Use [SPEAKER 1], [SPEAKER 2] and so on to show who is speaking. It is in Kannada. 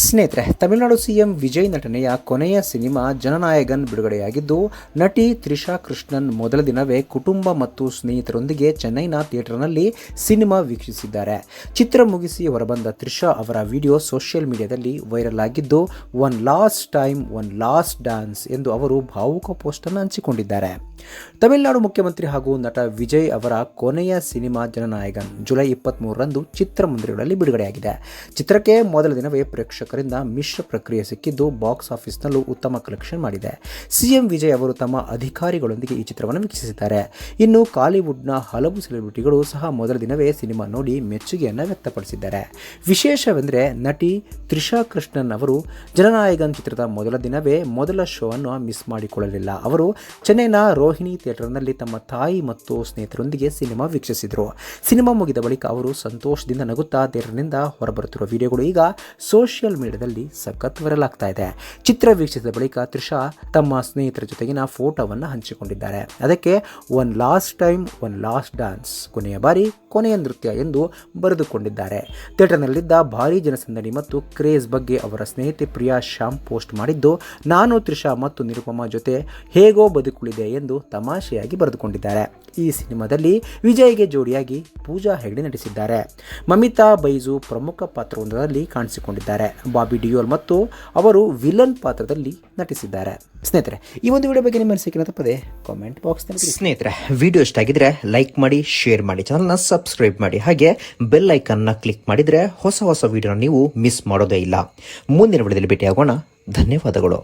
[SPEAKER 1] ಸ್ನೇಹಿತರೆ, ತಮಿಳುನಾಡು ಸಿಎಂ ವಿಜಯ್ ನಟನೆಯ ಕೊನೆಯ ಸಿನಿಮಾ ಜನನಾಯಗನ್ ಬಿಡುಗಡೆಯಾಗಿದ್ದು, ನಟಿ ತ್ರಿಷಾ ಕೃಷ್ಣನ್ ಮೊದಲ ದಿನವೇ ಕುಟುಂಬ ಮತ್ತು ಸ್ನೇಹಿತರೊಂದಿಗೆ ಚೆನ್ನೈನ ಥಿಯೇಟರ್ನಲ್ಲಿ ಸಿನಿಮಾ ವೀಕ್ಷಿಸಿದ್ದಾರೆ. ಚಿತ್ರ ಮುಗಿಸಿ ಹೊರಬಂದ ತ್ರಿಷಾ ಅವರ ವಿಡಿಯೋ ಸೋಷಿಯಲ್ ಮೀಡಿಯಾದಲ್ಲಿ ವೈರಲ್ ಆಗಿದ್ದು, one last time one last dance ಎಂದು ಅವರು ಭಾವುಕ ಪೋಸ್ಟ್ ಅನ್ನು ಹಂಚಿಕೊಂಡಿದ್ದಾರೆ. ತಮಿಳುನಾಡು ಮುಖ್ಯಮಂತ್ರಿ ಹಾಗೂ ನಟ ವಿಜಯ್ ಅವರ ಕೊನೆಯ ಸಿನಿಮಾ ಜನನಾಯಗನ್ ಜುಲೈ 23ರಂದು ಚಿತ್ರಮಂದಿರಗಳಲ್ಲಿ ಬಿಡುಗಡೆಯಾಗಿದೆ. ಚಿತ್ರಕ್ಕೆ ಮೊದಲ ದಿನವೇ ಪ್ರೇಕ್ಷಕರಿಂದ ಮಿಶ್ರ ಪ್ರಕ್ರಿಯೆ ಸಿಕ್ಕಿದ್ದು, ಬಾಕ್ಸ್ ಆಫೀಸ್ನಲ್ಲೂ ಉತ್ತಮ ಕಲೆಕ್ಷನ್ ಮಾಡಿದೆ. ಸಿಎಂ ವಿಜಯ್ ಅವರು ತಮ್ಮ ಅಧಿಕಾರಿಗಳೊಂದಿಗೆ ಈ ಚಿತ್ರವನ್ನು ವೀಕ್ಷಿಸಿದ್ದಾರೆ. ಇನ್ನು ಕಾಲಿವುಡ್ನ ಹಲವು ಸೆಲೆಬ್ರಿಟಿಗಳು ಸಹ ಮೊದಲ ದಿನವೇ ಸಿನಿಮಾ ನೋಡಿ ಮೆಚ್ಚುಗೆಯನ್ನು ವ್ಯಕ್ತಪಡಿಸಿದ್ದಾರೆ. ವಿಶೇಷವೆಂದರೆ, ನಟಿ ತ್ರಿಷಾ ಕೃಷ್ಣನ್ ಅವರು ಜನನಾಯಗನ್ ಚಿತ್ರದ ಮೊದಲ ದಿನವೇ ಮೊದಲ ಶೋ ಅನ್ನು ಮಿಸ್ ಮಾಡಿಕೊಳ್ಳಲಿಲ್ಲ. ಅವರು ಚೆನ್ನೈನ ರೋಹಿಣಿ ಥಿಯೇಟರ್ನಲ್ಲಿ ತಮ್ಮ ತಾಯಿ ಮತ್ತು ಸ್ನೇಹಿತರೊಂದಿಗೆ ಸಿನಿಮಾ ವೀಕ್ಷಿಸಿದರು. ಸಿನಿಮಾ ಮುಗಿದ ಬಳಿಕ ಅವರು ಸಂತೋಷದಿಂದ ನಗುತ್ತಾ ಥಿಯೇಟರ್ನಿಂದ ಹೊರಬರುತ್ತಿರುವ ವಿಡಿಯೋಗಳು ಈಗ ಸೋಷಿಯಲ್ ಮೀಡಿಯಾದಲ್ಲಿ ಸಖತ್ ವೈರಲ್ ಆಗ್ತಾ ಇದೆ. ಚಿತ್ರ ವೀಕ್ಷಿಸಿದ ಬಳಿಕ ತ್ರಿಷಾ ತಮ್ಮ ಸ್ನೇಹಿತರ ಜೊತೆಗಿನ ಫೋಟೋವನ್ನು ಹಂಚಿಕೊಂಡಿದ್ದಾರೆ. ಅದಕ್ಕೆ one last time one last dance, ಕೊನೆಯ ಬಾರಿ ಕೊನೆಯ ನೃತ್ಯ ಎಂದು ಬರೆದುಕೊಂಡಿದ್ದಾರೆ. ಥಿಯೇಟರ್ನಲ್ಲಿದ್ದ ಭಾರೀ ಜನಸಂದಣಿ ಮತ್ತು ಕ್ರೇಜ್ ಬಗ್ಗೆ ಅವರ ಸ್ನೇಹಿತೆ ಪ್ರಿಯಾ ಶ್ಯಾಮ್ ಪೋಸ್ಟ್ ಮಾಡಿದ್ದು, ನಾನು ತ್ರಿಷಾ ಮತ್ತು ನಿರುಪಮಾ ಜೊತೆ ಹೇಗೋ ಬದುಕುಳಿದೆ ಎಂದು ತಮಾಷೆಯಾಗಿ ಬರೆದುಕೊಂಡಿದ್ದಾರೆ. ಈ ಸಿನಿಮಾದಲ್ಲಿ ವಿಜಯ್ಗೆ ಜೋಡಿಯಾಗಿ ಪೂಜಾ ಹೆಗ್ಡೆ ನಟಿಸಿದ್ದಾರೆ. ಮಮಿತಾ ಬೈಜು ಪ್ರಮುಖ ಪಾತ್ರವೊಂದರಲ್ಲಿ ಕಾಣಿಸಿಕೊಂಡಿದ್ದಾರೆ. ಬಾಬಿ ಡಿಯೋಲ್ ಮತ್ತು ಅವರು ವಿಲನ್ ಪಾತ್ರದಲ್ಲಿ ನಟಿಸಿದ್ದಾರೆ. ಸ್ನೇಹಿತರೆ, ಈ ಒಂದು ವಿಡಿಯೋ ಬಗ್ಗೆ ನಿಮ್ಮ ಅನಿಸಿಕೆಯನ್ನು ತಪ್ಪದೆ ಕಾಮೆಂಟ್ ಬಾಕ್ಸ್ನಲ್ಲಿ. ಸ್ನೇಹಿತರೆ, ವಿಡಿಯೋ ಇಷ್ಟ ಆಗಿದ್ರೆ ಲೈಕ್ ಮಾಡಿ, ಶೇರ್ ಮಾಡಿ, ಚಾನಲ್ನ ಸಬ್ಸ್ಕ್ರೈಬ್ ಮಾಡಿ, ಹಾಗೆ ಬೆಲ್ ಐಕನ್ನ ಕ್ಲಿಕ್ ಮಾಡಿದರೆ ಹೊಸ ವಿಡಿಯೋನ ನೀವು ಮಿಸ್ ಮಾಡೋದೇ ಇಲ್ಲ. ಮುಂದಿನ ವಿಡಿಯೋದಲ್ಲಿ ಭೇಟಿಯಾಗೋಣ. ಧನ್ಯವಾದಗಳು.